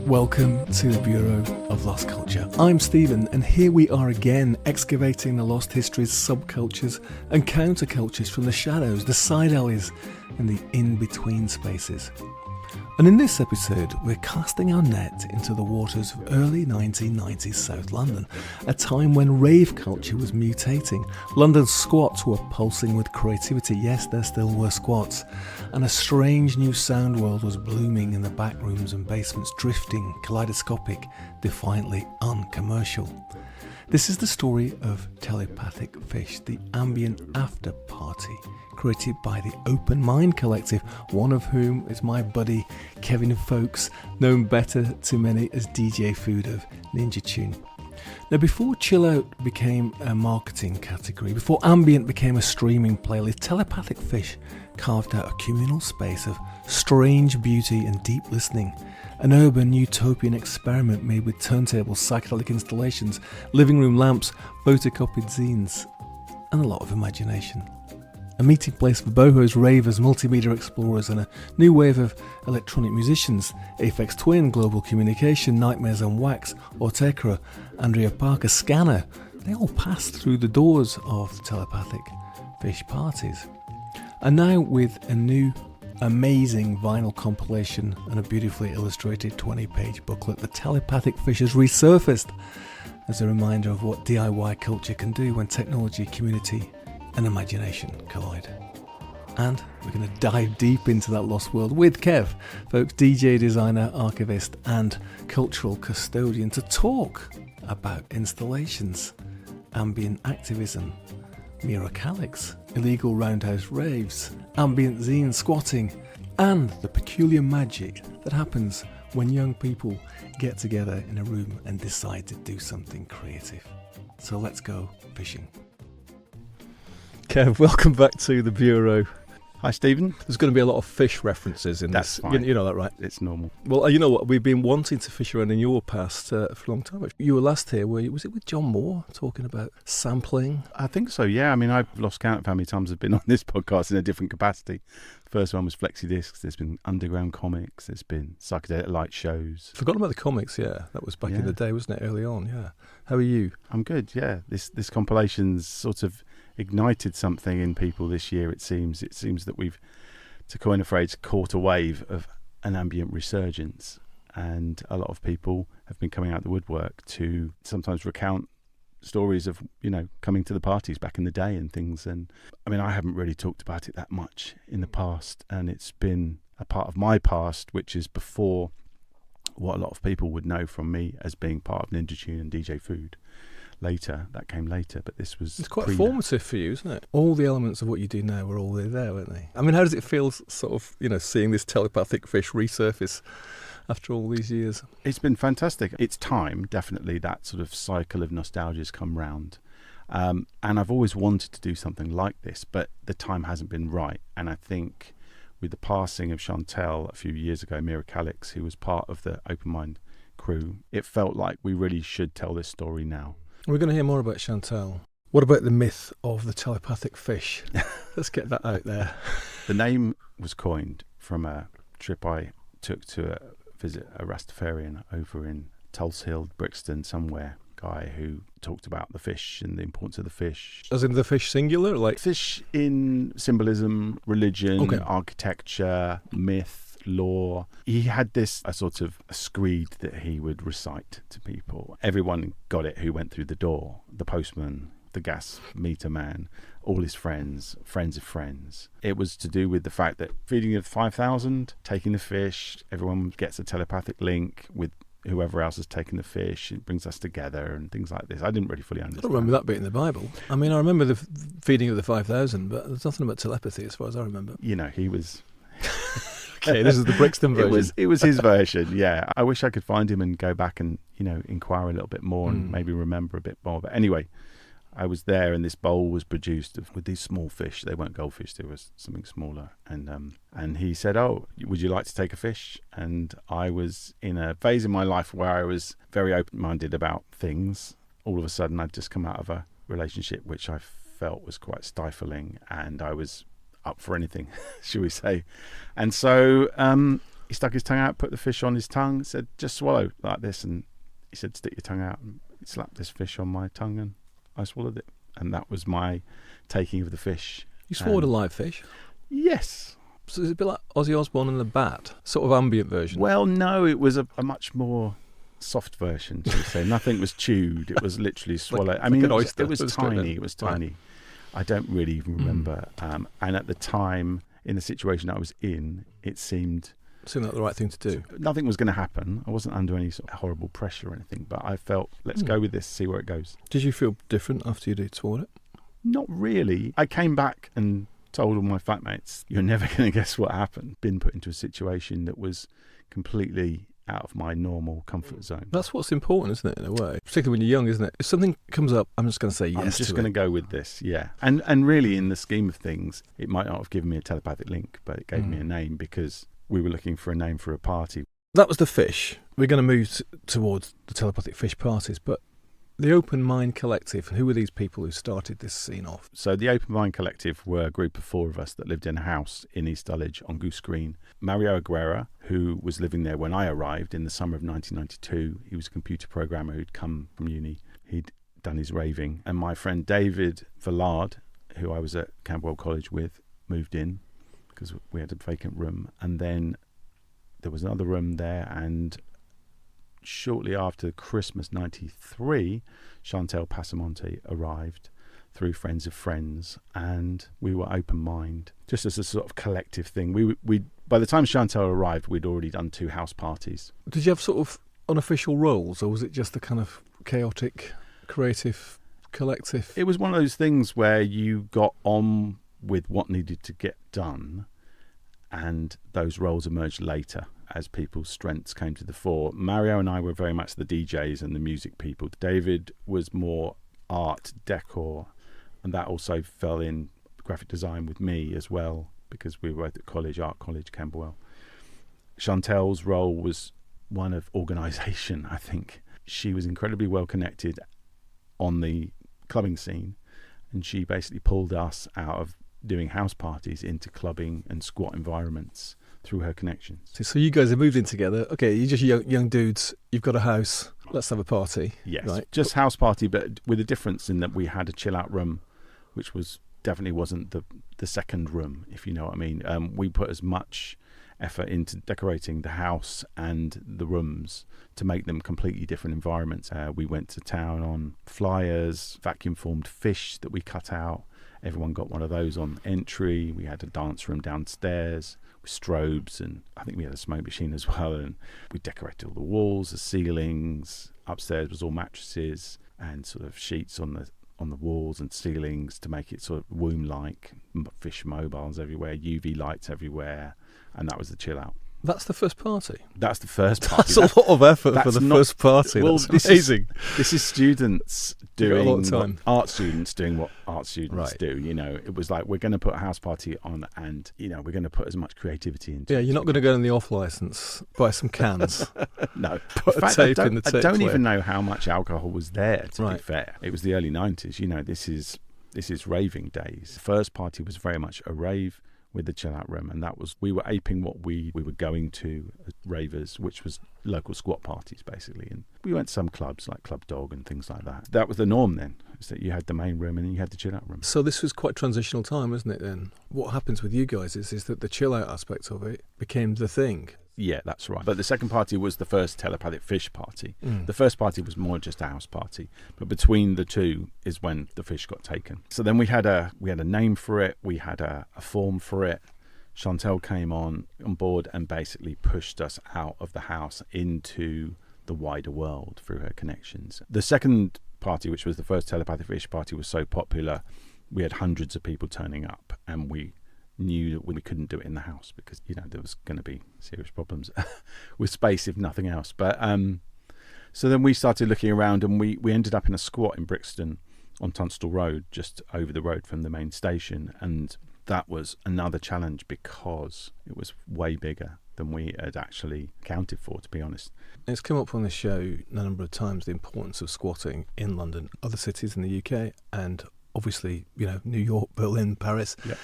Welcome to the Bureau of Lost Culture. I'm Stephen, and here we are again, excavating the lost histories, subcultures and countercultures from the shadows, the side alleys and the in-between spaces. And in this episode, we're casting our net into the waters of early 1990s South London, a time when rave culture was mutating. London's squats were pulsing with creativity, yes, there still were squats, and a strange new sound world was blooming in the back rooms and basements, drifting, kaleidoscopic, defiantly uncommercial. This is the story of Telepathic Fish, the ambient afterparty, created by the Openmind Collective, one of whom is my buddy Kevin Foakes, known better to many as DJ Food of Ninja Tune. Now, before chill out became a marketing category, before ambient became a streaming playlist, Telepathic Fish carved out a communal space of strange beauty and deep listening. An urban utopian experiment made with turntables, psychedelic installations, living room lamps, photocopied zines, and a lot of imagination. A meeting place for bohos, ravers, multimedia explorers, and a new wave of electronic musicians. Aphex Twin, Global Communication, Nightmares on Wax, Autechre, Andrea Parker, Scanner. They all passed through the doors of Telepathic Fish parties. And now with a new amazing vinyl compilation and a beautifully illustrated 20-page booklet, the Telepathic Fish has resurfaced as a reminder of what DIY culture can do when technology, community and imagination collide. And we're going to dive deep into that lost world with Kev Foakes, DJ, designer, archivist and cultural custodian, to talk about installations, ambient activism, Mira Calix, illegal Roundhouse raves, ambient zine squatting, and the peculiar magic that happens when young people get together in a room and decide to do something creative. So let's go fishing. Kev, welcome back to the Bureau. Hi, Stephen. There's going to be a lot of fish references in That's this. Fine. You know that, right? It's normal. Well, you know what? We've been wanting to fish around in your past for a long time. You were last here, was it with John Moore, talking about sampling? I think so, yeah. I mean, I've lost count of how many times I've been on this podcast in a different capacity. The first one was Flexi Discs. There's been underground comics. There's been psychedelic light shows. Forgot about the comics, yeah. That was back in the day, wasn't it? Early on, yeah. How are you? I'm good, yeah. This compilation's sort of ignited something in people this year, it seems. It seems that we've, to coin a phrase, caught a wave of an ambient resurgence, and a lot of people have been coming out the woodwork to sometimes recount stories of, you know, coming to the parties back in the day and things. And I mean, I haven't really talked about it that much in the past, and it's been a part of my past which is before what a lot of people would know from me as being part of Ninja Tune and DJ Food. That came later, but this was... It's quite formative for you, isn't it? All the elements of what you do now were all there, weren't they? I mean, how does it feel sort of, you know, seeing this Telepathic Fish resurface after all these years? It's been fantastic. It's time, definitely, that sort of cycle of nostalgia has come round. And I've always wanted to do something like this, but the time hasn't been right. And I think with the passing of Chantel a few years ago, Mira Calix, who was part of the Openmind crew, it felt like we really should tell this story now. We're going to hear more about Chantel. What about the myth of the Telepathic Fish? Let's get that out there. The name was coined from a trip I took to visit a Rastafarian over in Tulse Hill, Brixton, somewhere. Guy who talked about the fish and the importance of the fish. As in the fish singular? Like fish in symbolism, religion, architecture, myth, law. He had this a sort of a screed that he would recite to people. Everyone got it who went through the door. The postman, the gas meter man, all his friends of friends. It was to do with the fact that feeding of 5,000, taking the fish, everyone gets a telepathic link with whoever else has taken the fish. It brings us together and things like this. I didn't really fully understand. I don't remember that bit in the Bible. I mean, I remember the feeding of the 5,000, but there's nothing about telepathy as far as I remember. You know, he was... Okay, this is the Brixton version. It was his version, yeah. I wish I could find him and go back and, you know, inquire a little bit more and maybe remember a bit more. But anyway, I was there and this bowl was produced with these small fish. They weren't goldfish, they were something smaller. And he said, "Oh, would you like to take a fish?" And I was in a phase in my life where I was very open-minded about things. All of a sudden, I'd just come out of a relationship which I felt was quite stifling, and I was up for anything, shall we say. And so He stuck his tongue out, put the fish on his tongue, said, just swallow like this. And he said, stick your tongue out. And he slapped this fish on my tongue and I swallowed it. And that was my taking of the fish. You swallowed a live fish? Yes. So it's a bit like Ozzy Osbourne and the Bat, sort of ambient version. Well, no, it was a much more soft version, shall we say. Nothing was chewed. It was literally swallowed. Like an oyster. It was tiny. It was tiny. Right. I don't really even remember. And at the time, in the situation I was in, it seemed like the right thing to do. Nothing was going to happen. I wasn't under any sort of horrible pressure or anything, but I felt, let's go with this, see where it goes. Did you feel different after you'd swallowed it? Not really. I came back and told all my flatmates, you're never going to guess what happened. Been put into a situation that was completely out of my normal comfort zone. That's what's important, isn't it, in a way? Particularly when you're young, isn't it? If something comes up, I'm just going to say yes. I'm just going to go with this, yeah. And really, in the scheme of things, it might not have given me a telepathic link, but it gave me a name because we were looking for a name for a party. That was the fish. We're going to move towards the telepathic fish parties, but the Openmind Collective, who were these people who started this scene off? So the Openmind Collective were a group of 4 of us that lived in a house in East Dulwich on Goose Green. Mario Aguera, who was living there when I arrived in the summer of 1992, he was a computer programmer who'd come from uni. He'd done his raving. And my friend David Villard, who I was at Camberwell College with, moved in because we had a vacant room. And then there was another room there, and shortly after Christmas 93, Chantel Passamonte arrived through friends of friends, and we were open mind, just as a sort of collective thing. We by the time Chantel arrived, we'd already done 2 house parties. Did you have sort of unofficial roles, or was it just a kind of chaotic, creative collective? It was one of those things where you got on with what needed to get done, and those roles emerged later as people's strengths came to the fore. Mario and I were very much the DJs and the music people. David was more art, decor, and that also fell in graphic design with me as well, because we were both at college, Art College, Camberwell. Chantel's role was one of organisation, I think. She was incredibly well connected on the clubbing scene, and she basically pulled us out of doing house parties into clubbing and squat environments through her connections. So you guys have moved in together. Okay, you're just young dudes. You've got a house. Let's have a party. Yes, right? Just house party, but with a difference in that we had a chill-out room, which was definitely wasn't the second room, if you know what I mean. We put as much effort into decorating the house and the rooms to make them completely different environments. We went to town on flyers, vacuum-formed fish that we cut out. Everyone got one of those on entry. We had a dance room downstairs with strobes, and I think we had a smoke machine as well. And we decorated all the walls, the ceilings. Upstairs was all mattresses and sort of sheets on the walls and ceilings to make it sort of womb-like. Fish mobiles everywhere, UV lights everywhere, and that was the chill out. That's the first party. That's the first party. That's a lot of effort for the first party. Well, that's amazing. This is students doing a lot of time. Art students doing what art students right. do. You know, it was like, we're going to put a house party on, and you know, we're going to put as much creativity into it. Yeah, you're not going to go in the off license, buy some cans. No, put a tape in the tape. I don't even know how much alcohol was there. To right. be fair, it was the early 90s. You know, this is raving days. The first party was very much a rave with the chill out room, and that was, we were aping what we were going to as ravers, which was local squat parties basically. And we went to some clubs like Club Dog and things like that. That was the norm then, is that you had the main room and then you had the chill out room. So this was quite transitional time, wasn't it then? What happens with you guys is that the chill out aspect of it became the thing. Yeah, that's right. But the second party was the first telepathic fish party. The first party was more just a house party, but between the two is when the fish got taken. So then we had a name for it. We had a form for it. Chantel came on board and basically pushed us out of the house into the wider world through her connections. The second party, which was the first telepathic fish party, was so popular, we had hundreds of people turning up, and we knew that we couldn't do it in the house because, you know, there was going to be serious problems with space if nothing else. But so then we started looking around, and we ended up in a squat in Brixton on Tunstall Road, just over the road from the main station. And that was another challenge because it was way bigger than we had actually accounted for, to be honest. It's come up on this show a number of times, the importance of squatting in London, other cities in the UK, and obviously, you know, New York, Berlin, Paris. Yeah.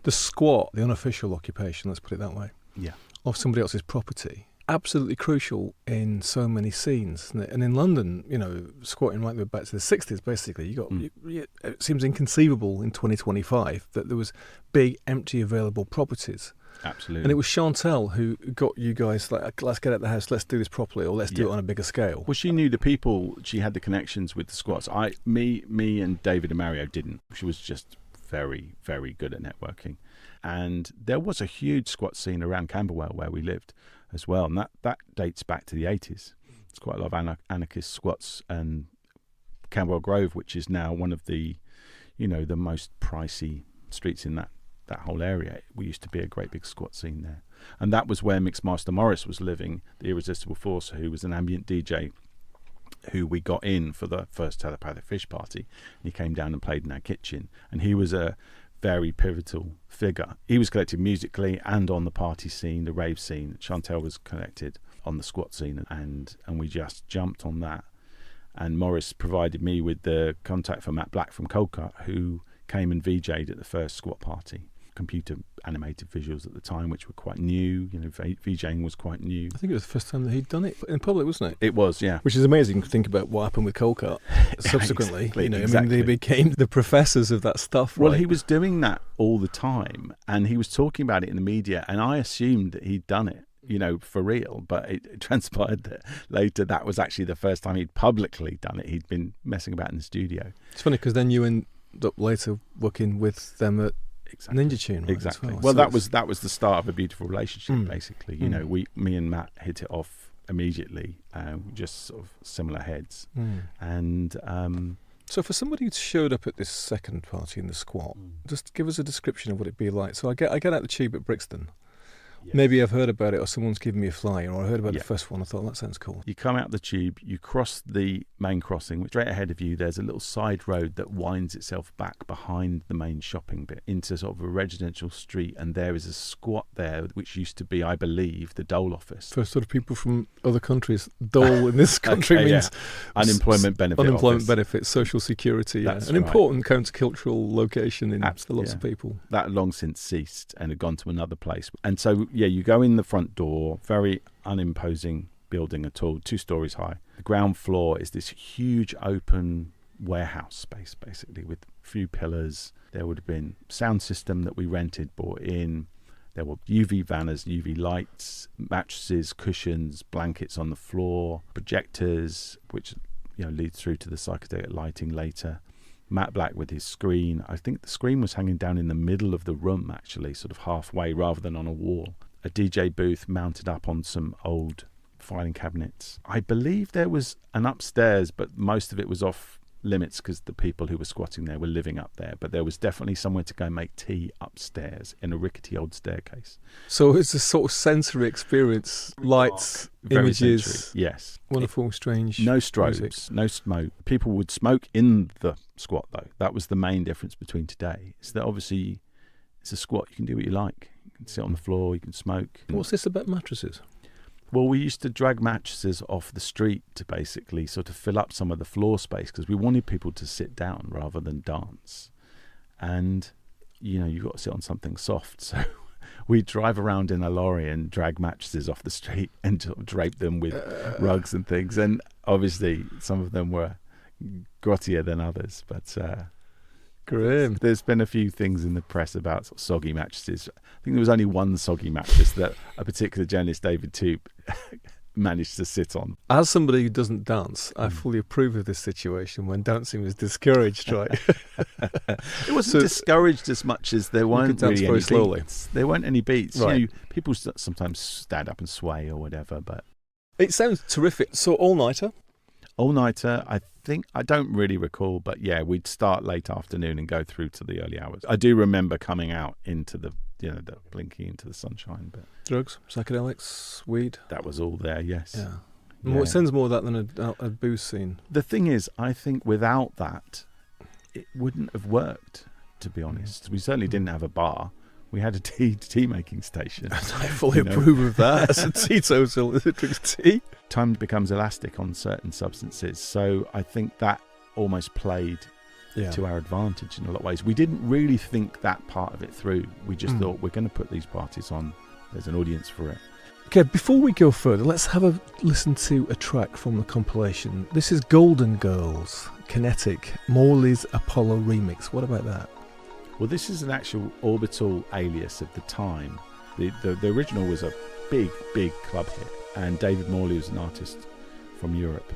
The squat, the unofficial occupation, let's put it that way. Yeah. of somebody else's property, absolutely crucial in so many scenes, isn't it? And in London, squatting right back to the 60s, basically, it seems inconceivable in 2025 that there was big, empty, available properties. Absolutely. And it was Chantal who got you guys, like, let's get out the house, let's do this properly, or let's do it on a bigger scale. Well, she knew the people, she had the connections with the squats. Me and David and Mario didn't. She was just very, very good at networking. And there was a huge squat scene around Camberwell where we lived as well. And that dates back to the 80s. It's quite a lot of anarchist squats, and Camberwell Grove, which is now one of the, the most pricey streets in that whole area. We used to be a great big squat scene there. And that was where Mixmaster Morris was living, the Irresistible Force, who was an ambient DJ who we got in for the first Telepathic Fish party. He came down and played in our kitchen, and he was a very pivotal figure. He was collected musically and on the party scene, the rave scene. Chantal was collected on the squat scene, and we just jumped on that. And Morris provided me with the contact for Matt Black from Coldcut, who came and VJ'd at the first squat party. Computer animated visuals at the time, which were quite new. VJing was quite new. I think it was the first time that he'd done it in public, wasn't it? It was, yeah. Which is amazing to think about what happened with Coldcut subsequently. Exactly. They became the professors of that stuff. Well, right? he was doing that all the time, and he was talking about it in the media, and I assumed that he'd done it, for real. But it transpired that later that was actually the first time he'd publicly done it. He'd been messing about in the studio. It's funny because then you end up later working with them at Ninja Tune, right, exactly. Well, that was the start of a beautiful relationship. Basically, me and Matt hit it off immediately. Just sort of similar heads, and so for somebody who showed up at this second party in the squat, just give us a description of what it'd be like. So I get out the tube at Brixton. Yes. Maybe I've heard about it, or someone's given me a flyer, or I heard about the first one. I thought, that sounds cool. You come out the tube, you cross the main crossing, which straight ahead of you, there's a little side road that winds itself back behind the main shopping bit into sort of a residential street, and there is a squat there, which used to be, I believe, the dole office. For sort of people from other countries, dole in this country means unemployment benefits, social security. That's an important countercultural location in lots of people. That long since ceased and had gone to another place. And so, you go in the front door, very unimposing building at all, 2 stories high. The ground floor is this huge open warehouse space, basically, with a few pillars. There would have been sound system that we rented, bought in. There were UV vanners, UV lights, mattresses, cushions, blankets on the floor, projectors, which leads through to the psychedelic lighting later. Matt Black with his screen. I think the screen was hanging down in the middle of the room, actually, sort of halfway rather than on a wall. A DJ booth mounted up on some old filing cabinets. I believe there was an upstairs, but most of it was off limits because the people who were squatting there were living up there. But there was definitely somewhere to go make tea upstairs in a rickety old staircase. So it's a sort of sensory experience, lights, images. Sensory. Yes. Wonderful, strange. No strobes, music. No smoke. People would smoke in the squat, though. That was the main difference between today. Is that obviously it's a squat, you can do what you like. You can sit on the floor, you can smoke. What's this about mattresses? Well, we used to drag mattresses off the street to basically sort of fill up some of the floor space because we wanted people to sit down rather than dance. And, you've got to sit on something soft. So we drive around in a lorry and drag mattresses off the street and sort of drape them with rugs and things. And obviously some of them were grottier than others, but grim. There's been a few things in the press about sort of soggy mattresses. I think there was only one soggy mattress that a particular journalist, David Toop, managed to sit on. As somebody who doesn't dance, I fully approve of this situation when dancing was discouraged, right? It wasn't discouraged as much as there weren't really any slowly. Beats. There weren't any beats. Right. People sometimes stand up and sway or whatever, but it sounds terrific. So all-nighter? All-nighter, I don't really recall, but yeah, we'd start late afternoon and go through to the early hours. I do remember coming out into the blinking into the sunshine. But drugs, psychedelics, weed? That was all there, yes. Yeah. It sounds more of that than a booze scene. The thing is, I think without that, it wouldn't have worked, to be honest. We certainly didn't have a bar. We had a tea making station. I fully approve of that. As a teetotal that drinks tea. Time becomes elastic on certain substances, so I think that almost played to our advantage in a lot of ways. We didn't really think that part of it through. We just thought we're going to put these parties on there's an audience for it. Okay, before we go further, let's have a listen to a track from the compilation. This is Golden Girls, Kinetic, Morley's Apollo remix. What about that? Well, this is an actual orbital alias of the time. The original was a big club hit, and David Morley was an artist from Europe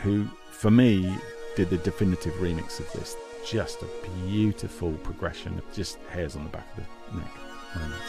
who, for me, did the definitive remix of this. Just a beautiful progression of just hairs on the back of the neck moments.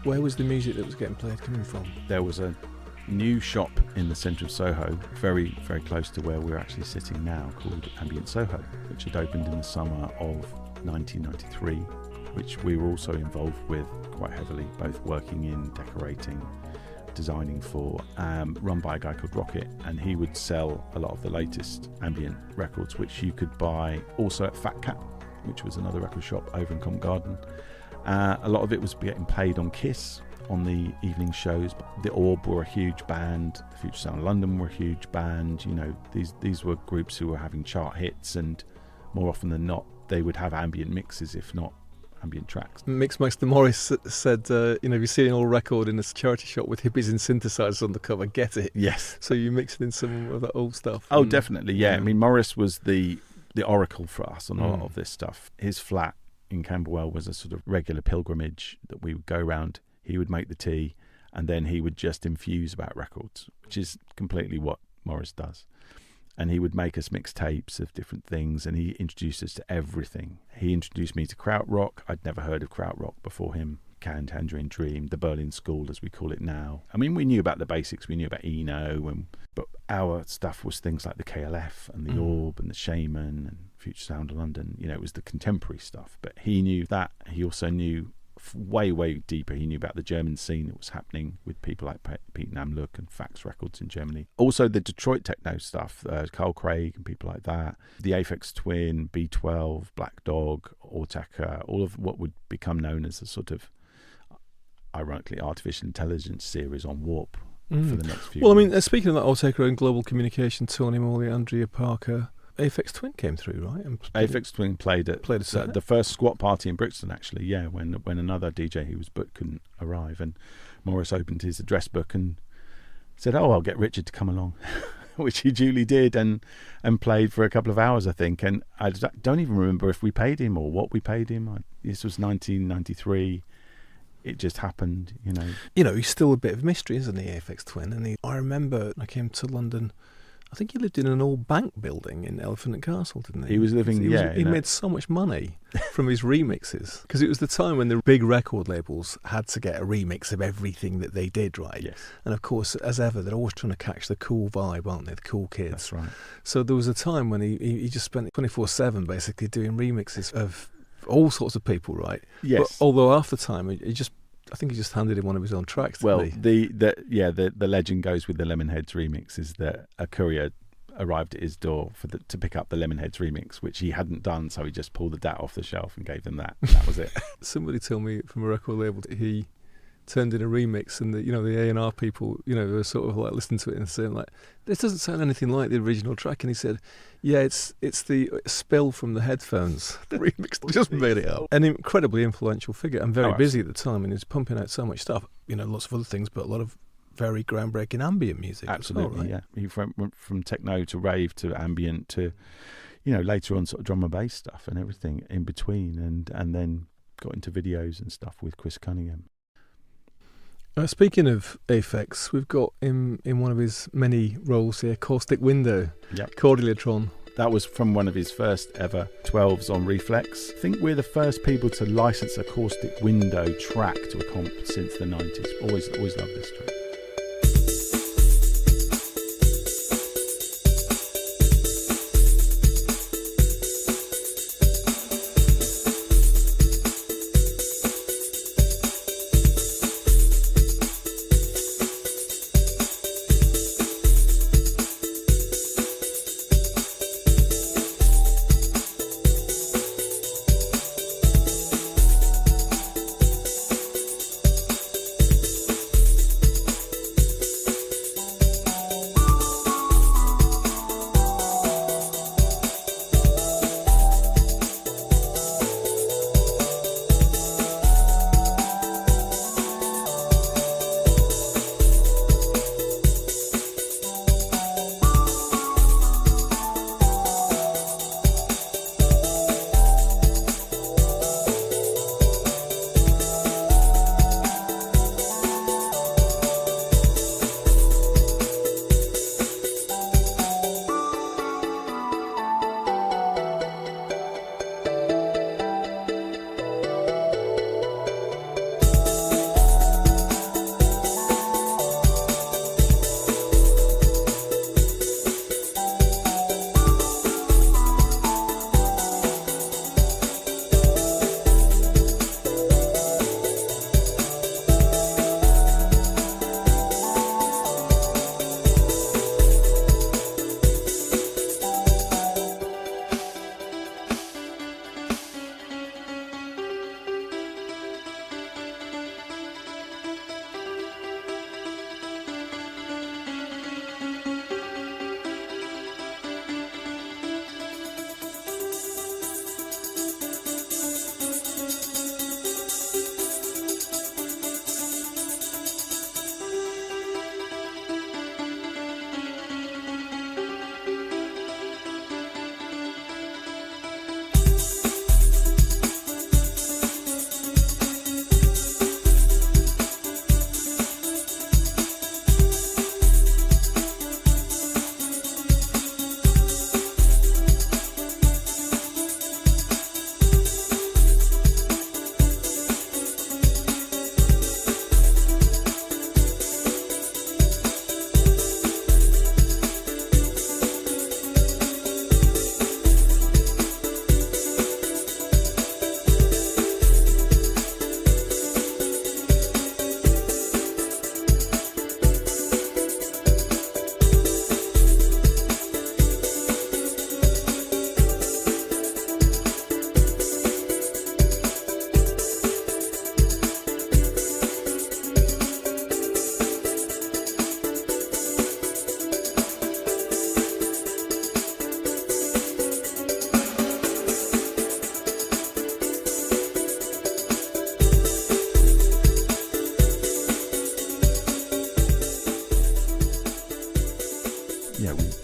Where was the music that was getting played coming from? There was a new shop in the centre of Soho, very, very close to where we're actually sitting now, called Ambient Soho, which had opened in the summer of 1993, which we were also involved with quite heavily, both working in decorating, designing for, run by a guy called Rocket, and he would sell a lot of the latest ambient records, which you could buy also at Fat Cat, which was another record shop over in Covent Garden. A lot of it was getting played on Kiss on the evening shows. The Orb were a huge band, Future Sound London were a huge band. You know, these were groups who were having chart hits, and more often than not they would have ambient mixes, if not ambient tracks. Mixmaster Morris said, if you're seeing an old record in a charity shop with hippies and synthesizers on the cover, get it. Yes. So you mixed in some of that old stuff. Oh, definitely, yeah. I mean, Morris was the oracle for us on a lot of this stuff. His flat in Camberwell was a sort of regular pilgrimage that we would go round. He would make the tea, and then he would just infuse about records, which is completely what Morris does. And he would make us mixtapes of different things, and he introduced us to everything. He introduced me to krautrock. I'd never heard of krautrock before him. Can, Tangerine Dream, the Berlin School, as we call it now. I mean, we knew about the basics. We knew about Eno, but our stuff was things like the KLF and the Orb and the Shaman and Future Sound of London. You know, it was the contemporary stuff. But he knew that. He also knew way, way deeper. He knew about the German scene that was happening with people like Pete Namlook and Fax Records in Germany. Also the Detroit techno stuff, Carl Craig and people like that. The Aphex Twin, B12, Black Dog, Autechre, all of what would become known as a sort of, ironically, artificial intelligence series on Warp for the next few years. I mean, speaking of that Autechre and global communication, Tony Morley, Andrea Parker, Aphex Twin came through, right? Aphex Twin played at the first squat party in Brixton, actually, yeah, when another DJ who was booked couldn't arrive, and Morris opened his address book and said, I'll get Richard to come along, which he duly did, and played for a couple of hours, I think, and I don't even remember if we paid him or what we paid him. This was 1993. it just happened, you know. You know, he's still a bit of a mystery, isn't he, Aphex Twin? And I remember I came to London, I think he lived in an old bank building in Elephant and Castle, didn't he? He was living, he made so much money from his remixes. Because it was the time when the big record labels had to get a remix of everything that they did, right? Yes. And of course, as ever, they're always trying to catch the cool vibe, aren't they? The cool kids. That's right. So there was a time when he just spent 24/7 basically doing remixes of all sorts of people, right? Yes. But although half the time, I think he just handed him one of his own tracks. Well, didn't he? the legend goes with the Lemonheads remix is that a courier arrived at his door to pick up the Lemonheads remix, which he hadn't done, so he just pulled the DAT off the shelf and gave them that. And that was it. Somebody told me from a record label that he turned in a remix, and the A&R people, were sort of like listening to it and saying like, this doesn't sound anything like the original track. And he said, yeah, it's the spill from the headphones. The remix just made it up. An incredibly influential figure and very busy at the time, and he's pumping out so much stuff. Lots of other things, but a lot of very groundbreaking ambient music. Absolutely, as well, right? Yeah. He went from techno to rave to ambient to, later on sort of drum and bass stuff and everything in between, and then got into videos and stuff with Chris Cunningham. Speaking of Aphex, we've got in one of his many roles here, Caustic Window, Cordilatron. That was from one of his first ever 12s on Reflex. I think we're the first people to license a Caustic Window track to a comp since the 90s. Always loved this track.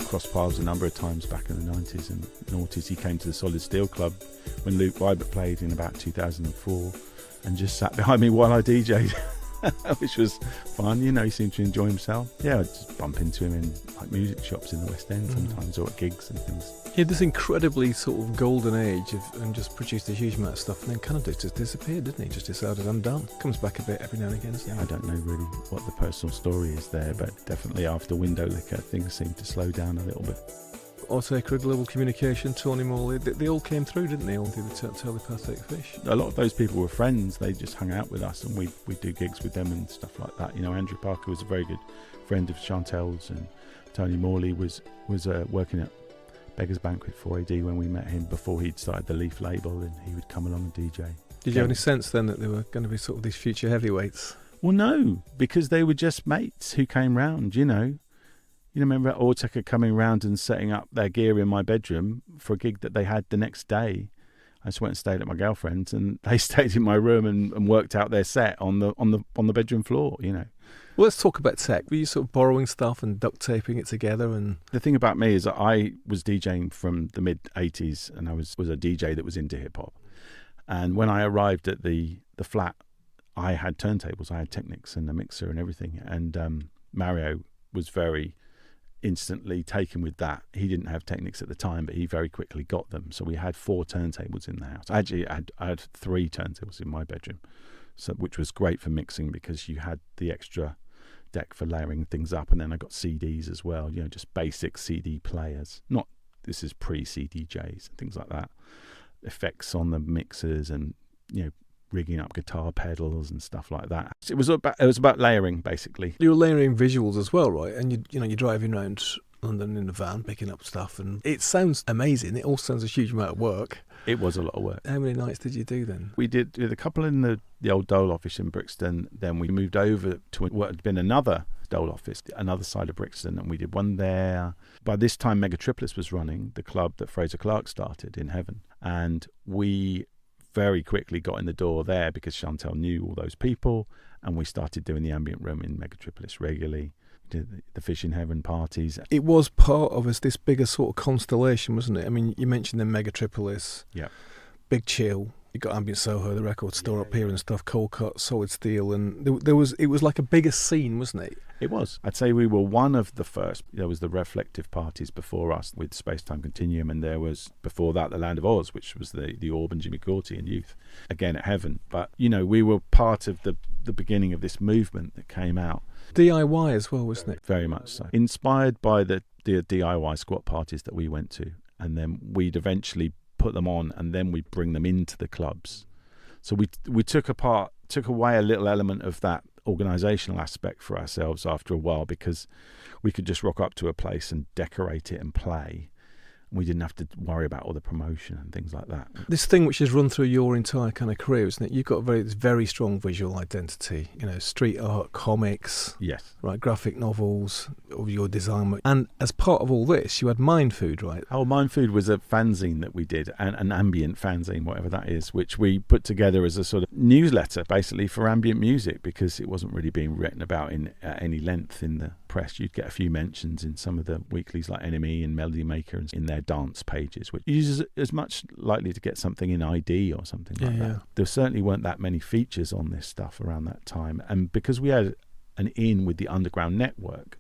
crossed paths a number of times back in the 90s and noughties. He came to the Solid Steel Club when Luke Vibert played in about 2004. and just sat behind me while I DJ'd, which was fun. You know, he seemed to enjoy himself. Yeah, I'd just bump into him in like music shops in the West End sometimes, or at gigs and things. He had this incredibly sort of golden age and just produced a huge amount of stuff, and then kind of just disappeared, didn't he? Just decided, I'm done. Comes back a bit every now and again. Yeah, I don't know really what the personal story is there, but definitely after Window Liquor, things seemed to slow down a little bit. Autechre, Global Communication, Tony Morley, they all came through, didn't they? All did the Telepathic Fish. A lot of those people were friends. They just hung out with us, and we'd do gigs with them and stuff like that. You know, Andrew Parker was a very good friend of Chantel's, and Tony Morley was working at Beggar's Banquet 4AD when we met him before he'd started the Leaf label, and he would come along and DJ. Did you have any sense then that they were going to be sort of these future heavyweights? Well, no, because they were just mates who came round, you know. You remember Autechre coming round and setting up their gear in my bedroom for a gig that they had the next day. I just went and stayed at my girlfriend's, and they stayed in my room and worked out their set on the bedroom floor, you know. Well, let's talk about tech. Were you sort of borrowing stuff and duct taping it together? And the thing about me is that I was DJing from the mid-'80s, and I was a DJ that was into hip-hop. And when I arrived at the flat, I had turntables, I had Technics and a mixer and everything. And Mario was very instantly taken with that. He didn't have Technics at the time, but he very quickly got them. So we had 4 turntables in the house. Actually, I had 3 turntables in my bedroom, so which was great for mixing because you had the extra deck for layering things up. And then I got CDs as well, you know, just basic CD players. Not, this is pre-CDJs and things like that. Effects on the mixers, and, you know, rigging up guitar pedals and stuff like that. It was about layering, basically. You were layering visuals as well, right? And you're driving around London in a van picking up stuff, and it sounds amazing. It all sounds a huge amount of work. It was a lot of work. How many nights did you do then? We did a couple in the old Dole office in Brixton. Then we moved over to what had been another Dole office, another side of Brixton, and we did one there. By this time, Megatripolis was running, the club that Fraser Clark started in Heaven, and we very quickly got in the door there because Chantel knew all those people, and we started doing the ambient room in Megatripolis regularly. We did the Fish in Heaven parties. It was part of this bigger sort of constellation, wasn't it? I mean, you mentioned the Megatripolis, yeah, Big Chill. You got Ambient Soho, the record store up here and stuff, Cold Cut, Solid Steel, and it was like a bigger scene, wasn't it? It was. I'd say we were one of the first. There was the Reflective parties before us with Space Time Continuum, and there was before that the Land of Oz, which was the Orb and Jimmy Corti and Youth, again at Heaven. But, you know, we were part of the beginning of this movement that came out. DIY as well, wasn't it? Very much so. Inspired by the DIY squat parties that we went to, and then we'd eventually put them on, and then we'd bring them into the clubs. So we took away a little element of that organisational aspect for ourselves after a while, because we could just rock up to a place and decorate it and play. We didn't have to worry about all the promotion and things like that. This thing which has run through your entire kind of career, isn't it? You've got a very strong visual identity. You know, street art, comics, yes, right, graphic novels of your design. And as part of all this, you had Mind Food, right? Oh, Mind Food was a fanzine that we did, an ambient fanzine, whatever that is, which we put together as a sort of newsletter, basically, for ambient music, because it wasn't really being written about in any length in the press. You'd get a few mentions in some of the weeklies like NME and Melody Maker and in their dance pages, which is as much likely to get something in ID or something like that. Yeah. There certainly weren't that many features on this stuff around that time, and because we had an in with the Underground network,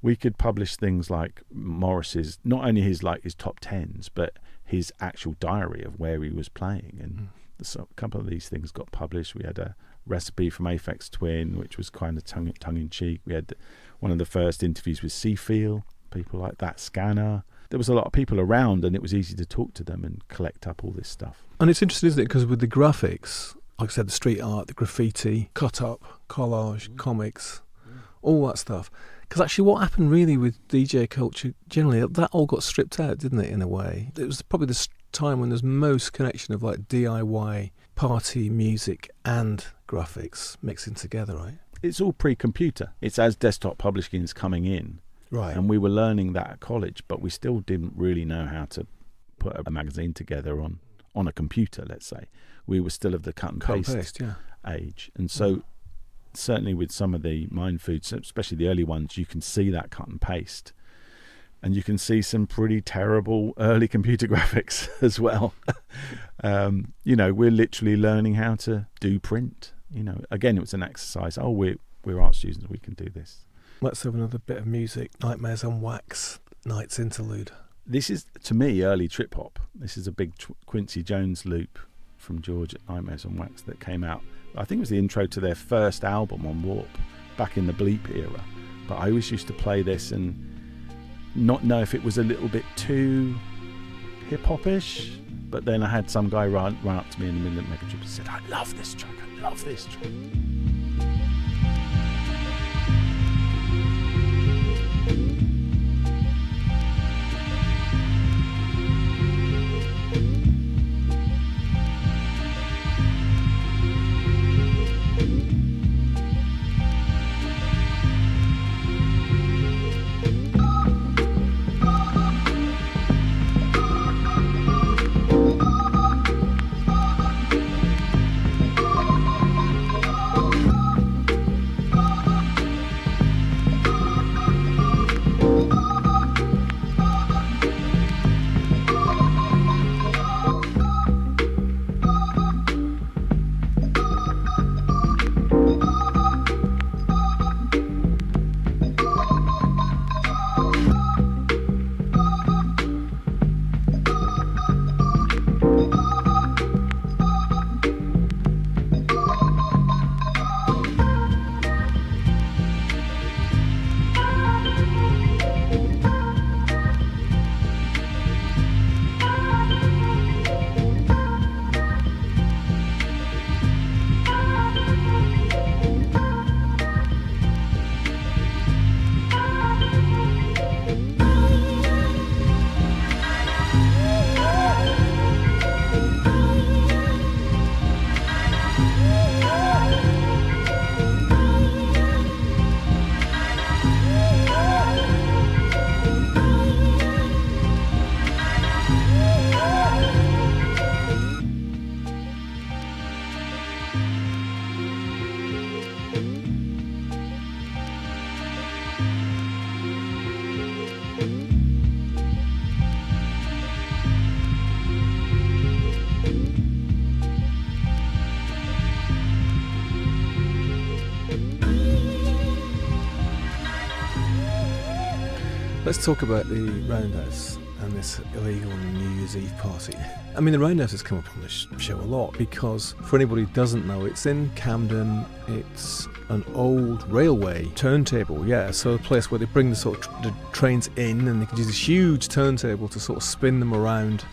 we could publish things like Morris's, not only his top 10s, but his actual diary of where he was playing, and so a couple of these things got published. We had a recipe from Aphex Twin, which was kind of tongue-in-cheek. We had one of the first interviews with Seafeel, people like that, Scanner. There was a lot of people around, and it was easy to talk to them and collect up all this stuff. And it's interesting, isn't it? Because with the graphics, like I said, the street art, the graffiti, cut-up, collage, comics, all that stuff. Because actually what happened really with DJ culture, generally, that all got stripped out, didn't it, in a way? It was probably the time when there's most connection of like DIY, party, music, and graphics mixing together, right? It's all pre-computer. It's as desktop publishing is coming in. Right. And we were learning that at college, but we still didn't really know how to put a magazine together on a computer, let's say. We were still of the cut and paste age. And so certainly with some of the Mind Foods, especially the early ones, you can see that cut and paste. And you can see some pretty terrible early computer graphics as well. We're literally learning how to do print. Again, it was an exercise. Oh, we're art students, we can do this. Let's have another bit of music. Nightmares on Wax, Night's Interlude. This is, to me, early trip hop. This is a big Quincy Jones loop from George at Nightmares on Wax that came out. I think it was the intro to their first album on Warp back in the Bleep era. But I always used to play this and not know if it was a little bit too hip-hop-ish. But then I had some guy run up to me in the middle of Mega Trip and said, I love this track, I love this track. Let's talk about the Roundhouse and this illegal New Year's Eve party. I mean, the Roundhouse has come up on this show a lot because, for anybody who doesn't know, it's in Camden. It's an old railway turntable, so a place where they bring the the trains in and they can use this huge turntable to sort of spin them around,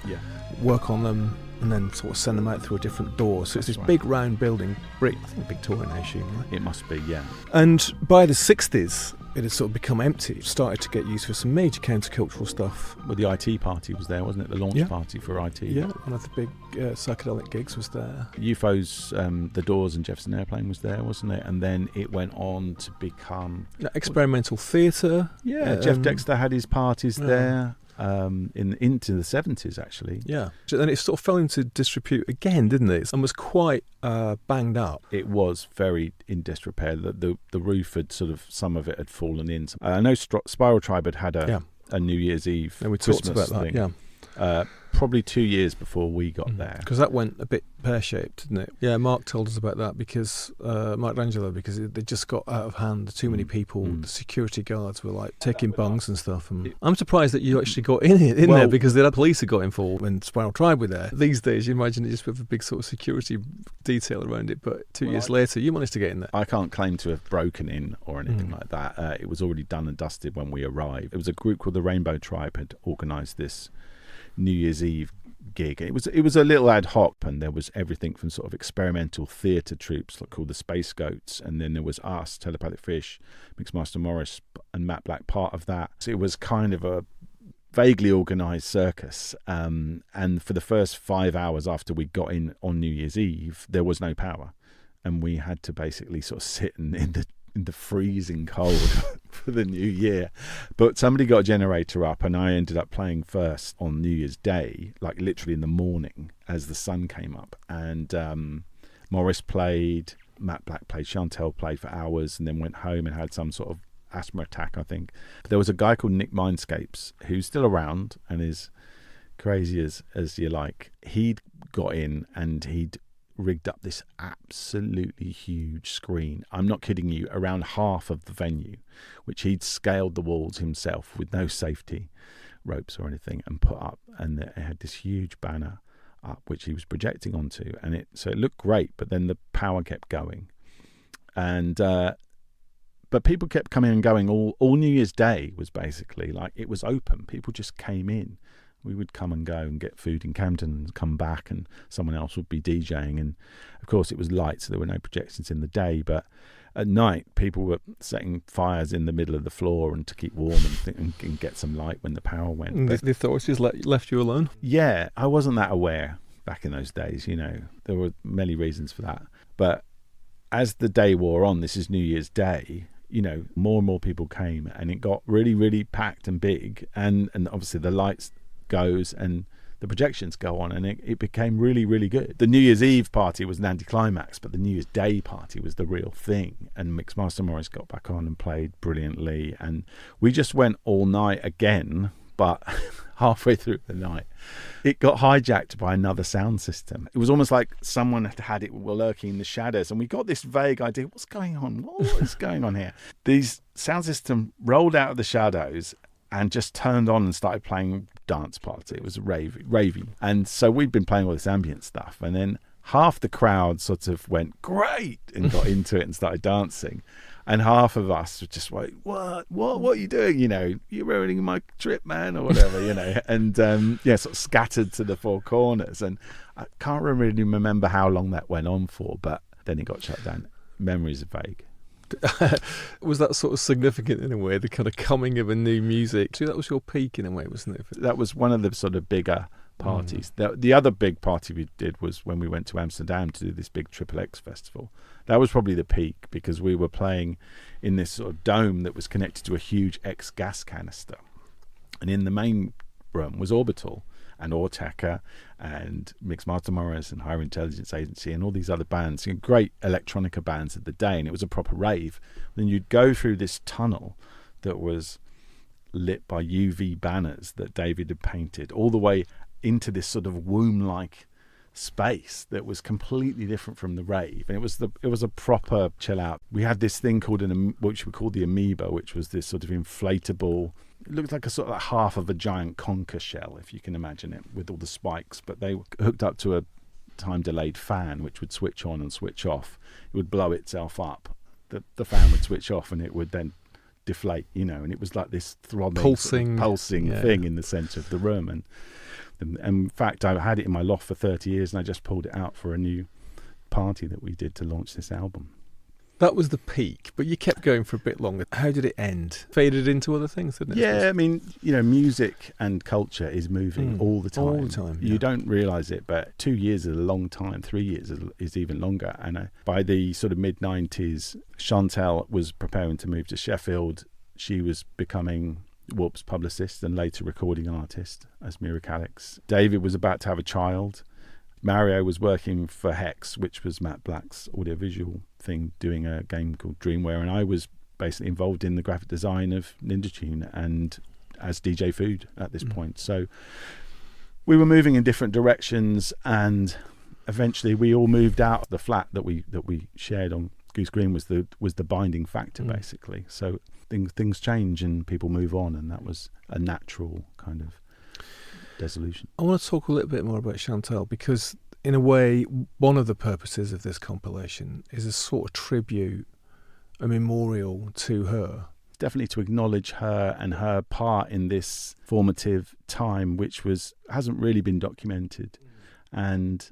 work on them, and then sort of send them out through a different door. So it's this big round building, brick, I think Victorian, I assume, right? It must be, yeah. And by the 60s, it had sort of become empty. It started to get used for some major countercultural stuff. Well, the IT party was there, wasn't it? The launch party for IT. Yeah, one of the big psychedelic gigs was there. UFO's The Doors and Jefferson Airplane was there, wasn't it? And then it went on to become... experimental theatre. Yeah, Jeff Dexter had his parties there. Into the 70s, actually. Yeah. So then it sort of fell into disrepute again, didn't it? And was quite banged up. It was very in disrepair. The roof had some of it had fallen in. I know Spiral Tribe had a New Year's Eve and we Christmas talked about thing. That, probably 2 years before we got there. Because that went a bit pear-shaped, didn't it? Yeah, Mark told us about that because Mark D'Angelo, because they just got out of hand. Too many people. The security guards were like taking bungs and stuff. And I'm surprised that you actually got in there because the police had got involved when Spiral Tribe were there. These days, you imagine it just with a big sort of security detail around it. But 2 years later, you managed to get in there. I can't claim to have broken in or anything like that. It was already done and dusted when we arrived. It was a group called the Rainbow Tribe had organised this New Year's Eve gig. It was a little ad hoc, and there was everything from sort of experimental theatre troupes called the Space Goats, and then there was us, Telepathic Fish, Mixmaster Morris and Matt Black, part of that. So it was kind of a vaguely organised circus, and for the first 5 hours after we got in on New Year's Eve, there was no power, and we had to basically sort of sit in the freezing cold for the new year. But somebody got a generator up and I ended up playing first on New Year's Day, like literally in the morning as the sun came up. And Morris played, Matt Black played, Chantel played for hours and then went home and had some sort of asthma attack, I think. But there was a guy called Nick Mindscapes who's still around and is crazy as you like. He'd got in and he'd rigged up this absolutely huge screen. I'm not kidding you, around half of the venue, which he'd scaled the walls himself with no safety ropes or anything and put up, and it had this huge banner up which he was projecting onto, and it looked great, but then the power kept going, and but people kept coming and going. All New Year's Day was basically like it was open. People just came in. We would come and go and get food in Camden and come back, and someone else would be DJing. And of course it was light, so there were no projections in the day, but at night people were setting fires in the middle of the floor and to keep warm and get some light when the power went. And the authorities left you alone? Yeah, I wasn't that aware back in those days, you know. There were many reasons for that. But as the day wore on, this is New Year's Day, you know, more and more people came, and it got really, really packed and big, and obviously the lights goes and the projections go on, and it became really, really good. The New Year's Eve party was an anticlimax, but the New Year's Day party was the real thing, and Mixmaster Morris got back on and played brilliantly, and we just went all night again, but halfway through the night it got hijacked by another sound system. It was almost like someone had it lurking in the shadows, and we got this vague idea, what's going on? What is going on here? These sound system rolled out of the shadows and just turned on and started playing dance party. It was ravey. And so we'd been playing all this ambient stuff, and then half the crowd sort of went, great, and got into it and started dancing. And half of us were just like, what are you doing? You know, you're ruining my trip, man, or whatever, you know. And sort of scattered to the four corners. And I can't really remember how long that went on for, but then it got shut down. Memories are vague. Was that sort of significant in a way, the kind of coming of a new music? So that was your peak in a way, wasn't it? That was one of the sort of bigger parties. The other big party we did was when we went to Amsterdam to do this big XXX festival. That was probably the peak, because we were playing in this sort of dome that was connected to a huge ex-gas canister, and in the main room was Orbital and Autechre and Mixmaster Morris and Higher Intelligence Agency and all these other bands, great electronica bands of the day, and it was a proper rave. Then you'd go through this tunnel that was lit by UV banners that David had painted, all the way into this sort of womb-like space that was completely different from the rave, and it was a proper chill out. We had this thing called which we called the amoeba, which was this sort of inflatable. It looked like a sort of like half of a giant conker shell, if you can imagine it, with all the spikes, but they were hooked up to a time-delayed fan, which would switch on and switch off. It would blow itself up. The fan would switch off, and it would then deflate, you know, and it was like this throbbing, pulsing thing in the centre of the room. And in fact, I had it in my loft for 30 years, and I just pulled it out for a new party that we did to launch this album. That was the peak, but you kept going for a bit longer. How did it end? Faded into other things, didn't it? Yeah, I mean, you know, music and culture is moving all the time. All the time. You don't realise it, but 2 years is a long time. 3 years is even longer. And by the sort of mid-90s, Chantal was preparing to move to Sheffield. She was becoming Warp's publicist and later recording artist as Mira Calix. David was about to have a child. Mario was working for Hex, which was Matt Black's audiovisual thing, doing a game called Dreamware, and I was basically involved in the graphic design of Ninja Tune and as DJ Food at this point. So we were moving in different directions, and eventually we all moved out. The flat that we shared on Goose Green was the binding factor, basically. So things change and people move on, and that was a natural kind of dissolution. I want to talk a little bit more about Chantal, because in a way one of the purposes of this compilation is a sort of tribute, a memorial to her. Definitely to acknowledge her and her part in this formative time, which hasn't really been documented. And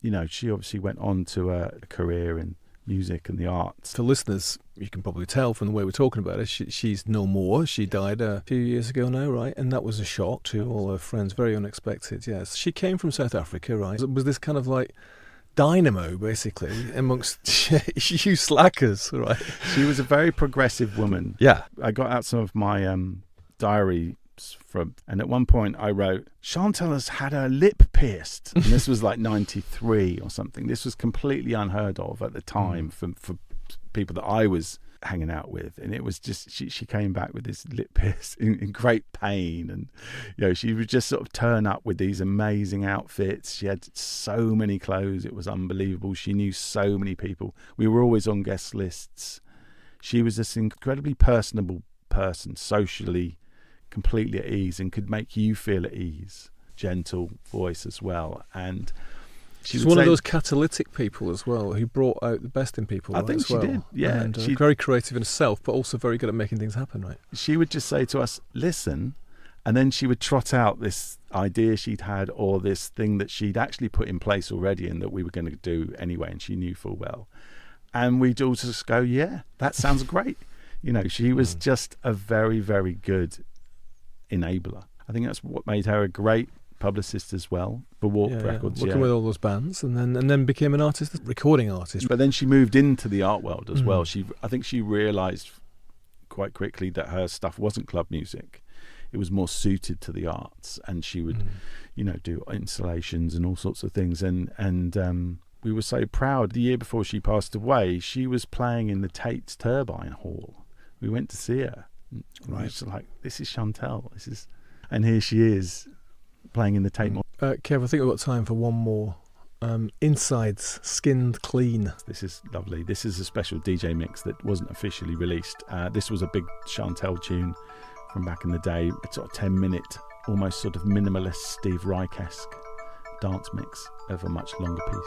you know, she obviously went on to a career in music and the arts. For listeners, you can probably tell from the way we're talking about her, she's no more. She died a few years ago now, right? And that was a shock to all her friends, very unexpected, yes. She came from South Africa, right? Was this kind of like dynamo, basically, amongst you slackers, right? She was a very progressive woman. Yeah. I got out some of my diary and at one point I wrote, Chantal has had her lip pierced, and this was like 93 or something. This was completely unheard of at the time for people that I was hanging out with, and it was just she came back with this lip pierce in great pain, and she would just sort of turn up with these amazing outfits. She had so many clothes, it was unbelievable. She knew so many people. We were always on guest lists. She was this incredibly personable person, socially completely at ease, and could make you feel at ease. Gentle voice as well, and she's one of those catalytic people as well, who brought out the best in people. I think she did, yeah. And very creative in herself, but also very good at making things happen, right? She would just say to us, listen, and then she would trot out this idea she'd had, or this thing that she'd actually put in place already and that we were going to do anyway, and she knew full well. And we'd all just go, yeah, that sounds great. She was just a very, very good enabler. I think that's what made her a great publicist as well for Warp Records, working with all those bands, and then became an artist, recording artist. But then she moved into the art world as well. I think she realised quite quickly that her stuff wasn't club music; it was more suited to the arts, and she would, do installations and all sorts of things. And we were so proud. The year before she passed away, she was playing in the Tate's Turbine Hall. We went to see her. Right, it's like, this is Chantal. And here she is, playing in the Tate. Kev, I think we've got time for one more. Insides, Skinned Clean. This is lovely. This is a special DJ mix that wasn't officially released. This was a big Chantal tune from back in the day. It's sort of 10-minute, almost sort of minimalist Steve Reich-esque dance mix of a much longer piece.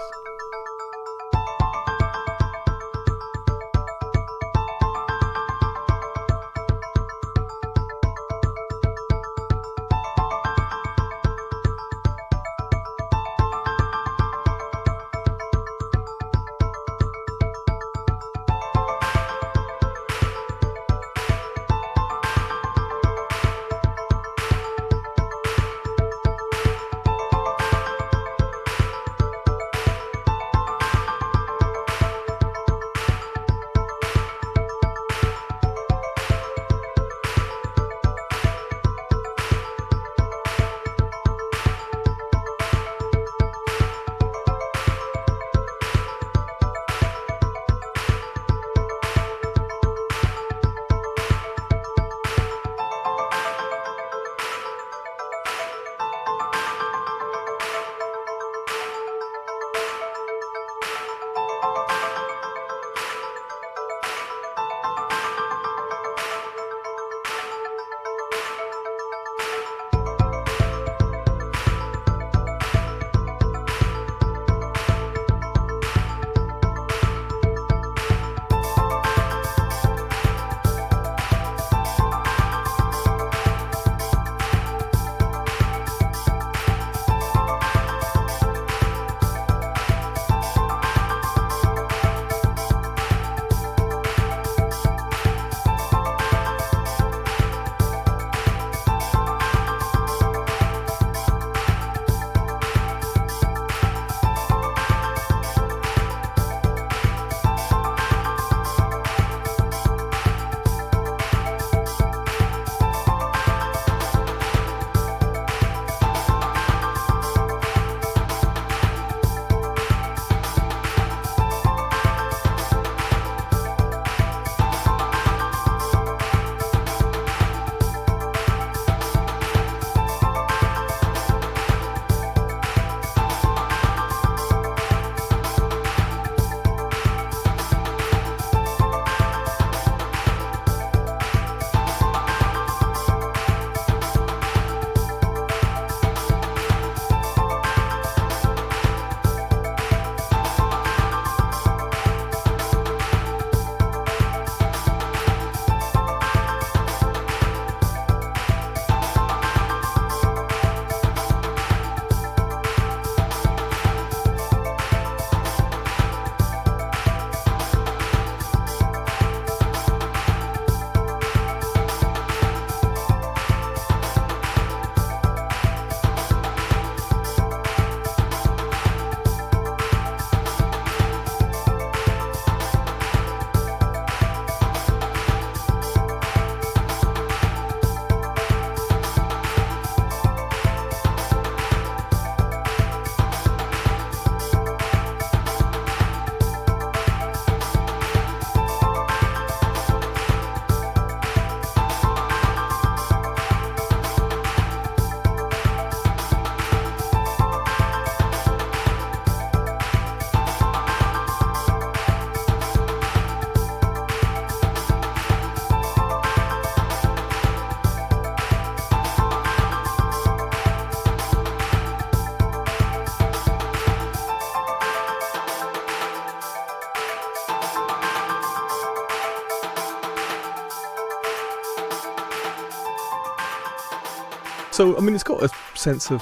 So, I mean, it's got a sense of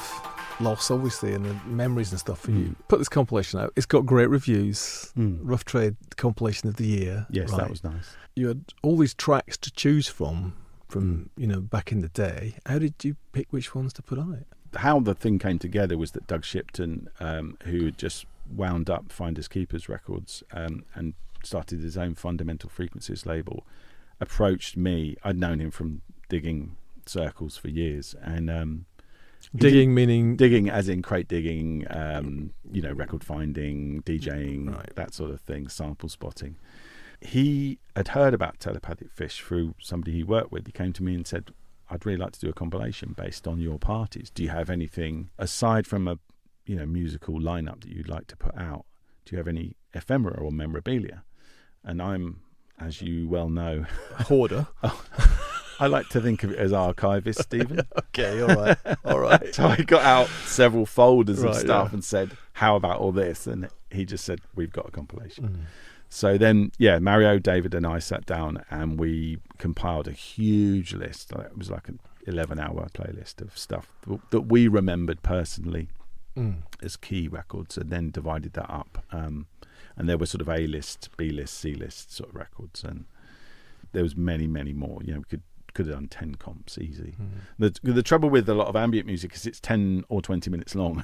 loss, obviously, and the memories and stuff for you. Put this compilation out. It's got great reviews. Rough Trade compilation of the year. Yes, right? That was nice. You had all these tracks to choose from back in the day. How did you pick which ones to put on it? How the thing came together was that Doug Shipton, who had just wound up Finders Keepers Records and started his own Fundamental Frequencies label, approached me. I'd known him from digging circles for years, and meaning digging as in crate digging, record finding, DJing, right. That sort of thing, sample spotting. He had heard about Telepathic Fish through somebody he worked with. He came to me and said, I'd really like to do a compilation based on your parties. Do you have anything aside from a musical lineup that you'd like to put out? Do you have any ephemera or memorabilia? And I'm, as you well know, a hoarder. I like to think of it as archivist, Stephen. Okay, all right. So I got out several folders of stuff and said, how about all this? And he just said, we've got a compilation. So then, Mario, David and I sat down and we compiled a huge list. It was like an 11-hour playlist of stuff that we remembered personally as key records, and then divided that up. And there were sort of A-list, B-list, C-list sort of records. And there was many, many more. We could have done 10 comps easy. The trouble with a lot of ambient music is it's 10 or 20 minutes long.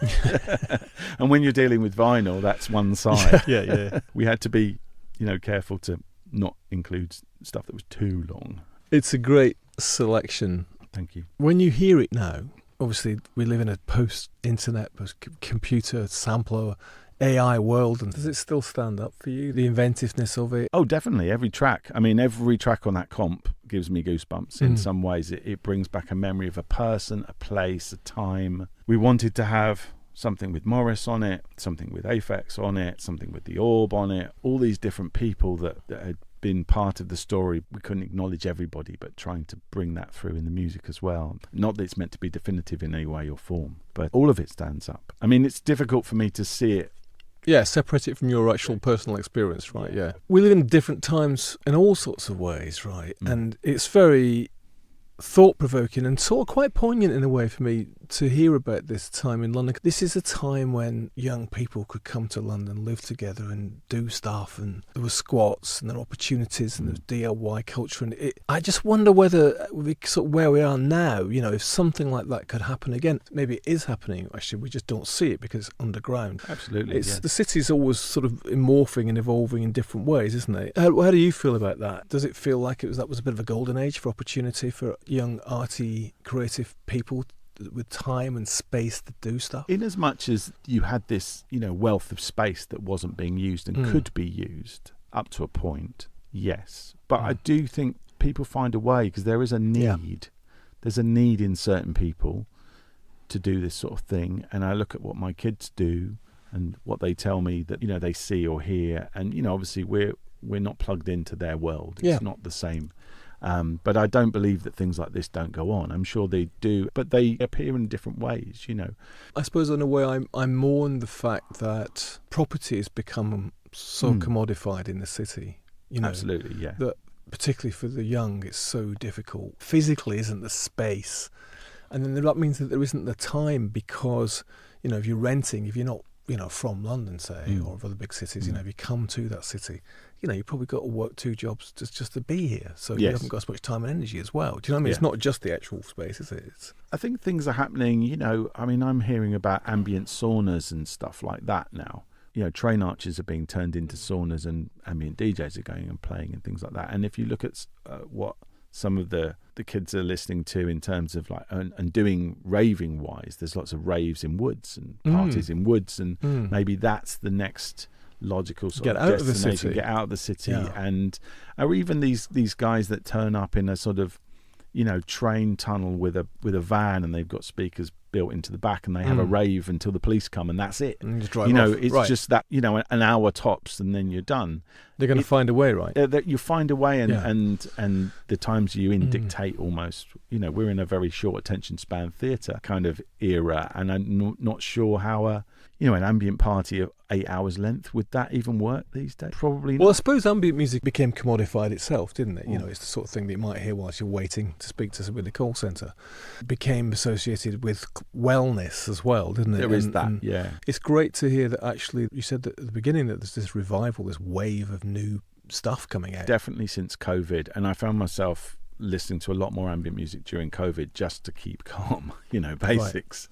And when you're dealing with vinyl, that's one side. Yeah. We had to be careful to not include stuff that was too long. It's a great selection. Thank you. When you hear it now, obviously we live in a post-internet, post-computer, sampler, AI world, and does it still stand up for you, the inventiveness of it? Oh, definitely. Every track on that comp gives me goosebumps in some ways. It brings back a memory of a person, a place, a time. We wanted to have something with Morris on it, something with Aphex on it, something with the Orb on it, all these different people that had been part of the story. We couldn't acknowledge everybody, but trying to bring that through in the music as well. Not that it's meant to be definitive in any way or form, but all of it stands up. I mean, it's difficult for me to see it. Yeah, separate it from your actual personal experience, right? Yeah. We live in different times in all sorts of ways, right? And it's very thought-provoking and sort of quite poignant in a way for me to hear about this time in London. This is a time when young people could come to London, live together and do stuff, and there were squats and there were opportunities and there was DIY culture, and I just wonder whether where we are now, if something like that could happen again. Maybe it is happening, actually, we just don't see it because it's underground. Absolutely. The city's always sort of morphing and evolving in different ways, isn't it? How do you feel about that? Does it feel like that was a bit of a golden age for opportunity for young, arty, creative people with time and space to do stuff? In as much as you had this, wealth of space that wasn't being used and could be used up to a point, yes. But I do think people find a way, because there is a need. Yeah. There's a need in certain people to do this sort of thing. And I look at what my kids do and what they tell me that, they see or hear. And, obviously we're not plugged into their world. It's not the same. But I don't believe that things like this don't go on. I'm sure they do, but they appear in different ways, I suppose in a way I mourn the fact that property has become so commodified in the city. Absolutely, yeah. That particularly for the young, it's so difficult. Physically isn't the space. And then that means that there isn't the time because, if you're renting, if you're not, from London, say, or other big cities, if you come to that city, you've probably got to work 2 jobs just to be here. So you haven't got as much time and energy as well. Do you know what I mean? Yeah. It's not just the actual space, is it? I think things are happening, I'm hearing about ambient saunas and stuff like that now. Train arches are being turned into saunas and ambient DJs are going and playing and things like that. And if you look at what some of the kids are listening to in terms of and doing raving wise, there's lots of raves in woods and parties in woods, and maybe that's the next logical sort of destination. Get out of the city, and or even these guys that turn up in a sort of train tunnel with a van, and they've got speakers built into the back, and they have a rave until the police come, and that's it. And just drive off. off. It's just that, an hour tops, and then you're done. They're going to find a way, right? That you find a way, and the times you're in dictate almost. We're in a very short attention span theatre kind of era, and I'm not sure how an ambient party of 8 hours length, would that even work these days? Probably not. Well, I suppose ambient music became commodified itself, didn't it? It's the sort of thing that you might hear whilst you're waiting to speak to somebody in the call centre. It became associated with wellness as well, didn't it? There is that, yeah. It's great to hear that actually, you said that at the beginning that there's this revival, this wave of new stuff coming out. Definitely since COVID, and I found myself listening to a lot more ambient music during COVID just to keep calm, basics,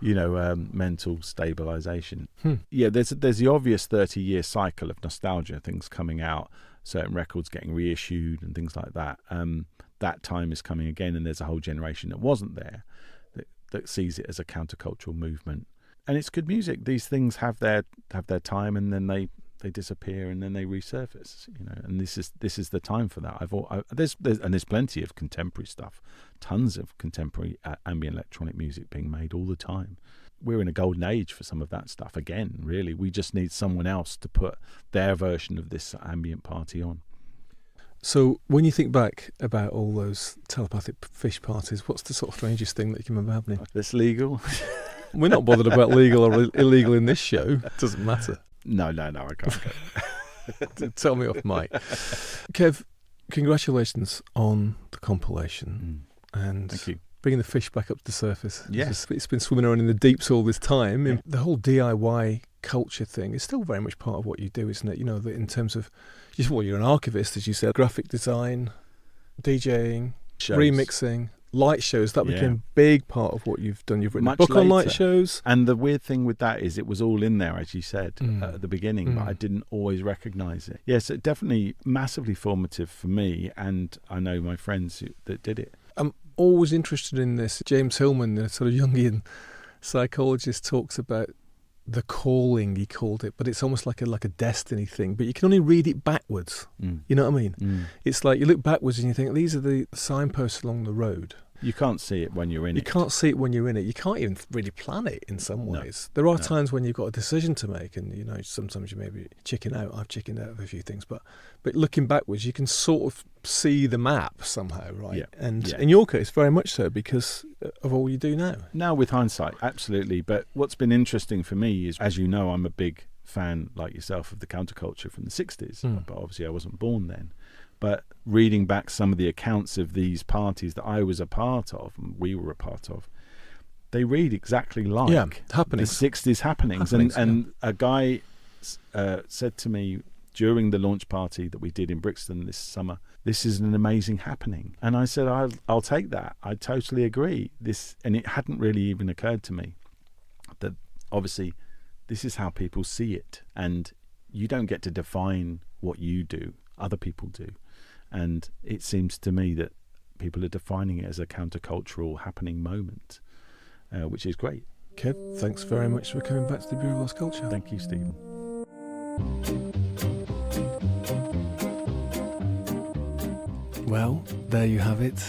mental stabilization. Yeah, there's the obvious 30-year cycle of nostalgia, things coming out, certain records getting reissued and things like that. That time is coming again, and there's a whole generation that wasn't there that sees it as a countercultural movement. And it's good music. These things have their time, and then they disappear, and then they resurface, and this is the time for that. There's plenty of contemporary stuff, tons of contemporary ambient electronic music being made all the time. We're in a golden age for some of that stuff again, really. We just need someone else to put their version of this ambient party on. So when you think back about all those telepathic fish parties, what's the sort of strangest thing that you can remember happening? That's legal. We're not bothered about legal or illegal in this show. It doesn't matter. No, I can't go. Tell me off, Mike. Kev, congratulations on the compilation. And thank you. Bringing the fish back up to the surface. Yes. It's been swimming around in the deeps all this time. Yeah. The whole DIY culture thing is still very much part of what you do, isn't it? In terms of, you're an archivist, as you said, graphic design, DJing, shows. Remixing, light shows. That became a big part of what you've done. You've written Much a book later. on light shows. And the weird thing with that is it was all in there, as you said, at the beginning, but I didn't always recognise it. Yes, it definitely massively formative for me, and I know my friends that did it. I'm always interested in this. James Hillman, the sort of Jungian psychologist, talks about the calling, he called it, but it's almost like a destiny thing, but you can only read it backwards. You know what I mean? It's like you look backwards and you think, these are the signposts along the road. You can't see it when you're in it. You can't see it when you're in it. You can't even really plan it in some ways. There are times when you've got a decision to make, and sometimes you maybe chicken out. I've chickened out of a few things, but looking backwards, you can sort of see the map somehow, right? Yeah. And in your case, very much so, because of all you do now. Now, with hindsight, absolutely. But what's been interesting for me is, as you know, I'm a big fan, like yourself, of the counterculture from the 60s, but obviously I wasn't born then. But reading back some of the accounts of these parties that I was a part of, and we were a part of, they read exactly like happenings. The 60s happenings. And a guy said to me during the launch party that we did in Brixton this summer, this is an amazing happening. And I said, I'll take that. I totally agree. And it hadn't really even occurred to me that obviously this is how people see it. And you don't get to define what you do. Other people do. And it seems to me that people are defining it as a countercultural happening moment, which is great. Kev, thanks very much for coming back to the Bureau of Lost Culture. Thank you, Stephen. Well, there you have it.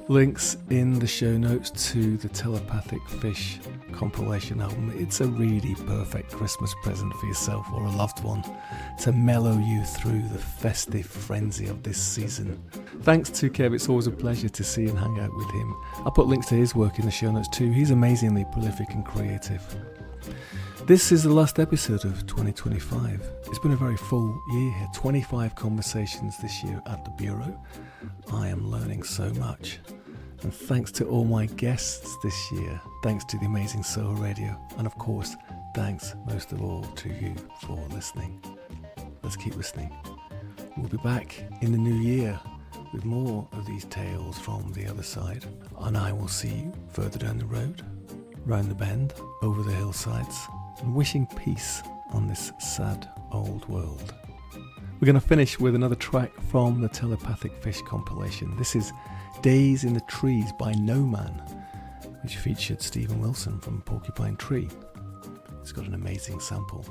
Links in the show notes to the Telepathic Fish compilation album. It's a really perfect Christmas present for yourself or a loved one to mellow you through the festive frenzy of this season. Thanks to Kev, it's always a pleasure to see and hang out with him. I'll put links to his work in the show notes too. He's amazingly prolific and creative. This is the last episode of 2025. It's been a very full year here, 25 conversations this year at the Bureau. I am learning so much. And thanks to all my guests this year. Thanks to the amazing Soho Radio. And of course, thanks most of all to you for listening. Let's keep listening. We'll be back in the new year with more of these tales from the other side. And I will see you further down the road, round the bend, over the hillsides, and wishing peace on this sad old world. We're going to finish with another track from the Telepathic Fish compilation. This is Days in the Trees by No Man, which featured Stephen Wilson from Porcupine Tree. It's got an amazing sample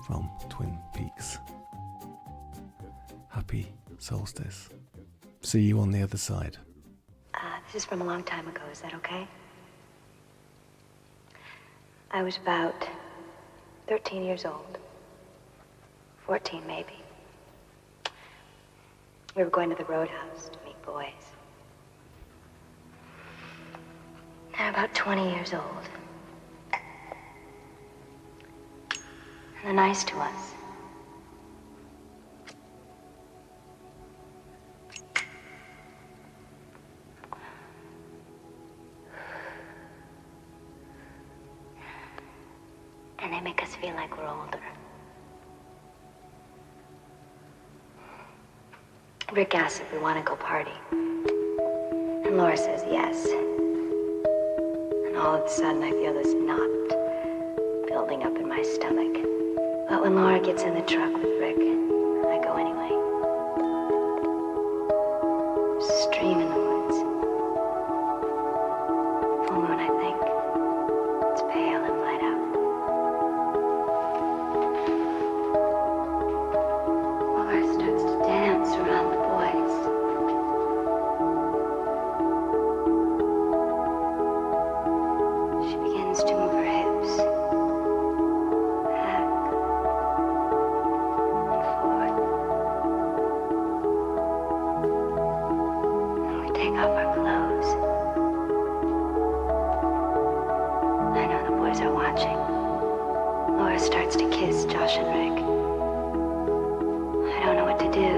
from Twin Peaks. Happy solstice. See you on the other side. This is from a long time ago. Is that okay? I was about 13 years old. 14, maybe. We were going to the Roundhouse to meet boys. They're about 20 years old. And they're nice to us. And they make us feel like we're older. Rick asks if we want to go party. And Laura says yes. And all of a sudden I feel this knot building up in my stomach. But when Laura gets in the truck with Rick, I go anyway. There's a stream in the woods. Full moon, I think. It's pale and light out. Laura starts to dance around the boys. She begins to move her hips. Back and forward. And we take off our clothes. I know the boys are watching. Laura starts to kiss Josh and Rick. I don't know what to do,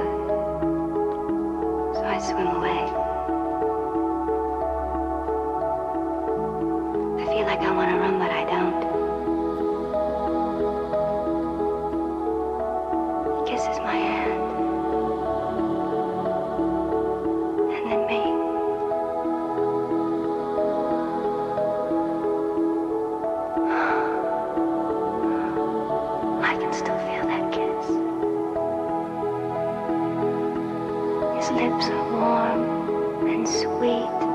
so I swim away. I feel like I want to run, but I don't. He kisses my hand, and then me. I can still feel that kiss. His lips are warm and sweet.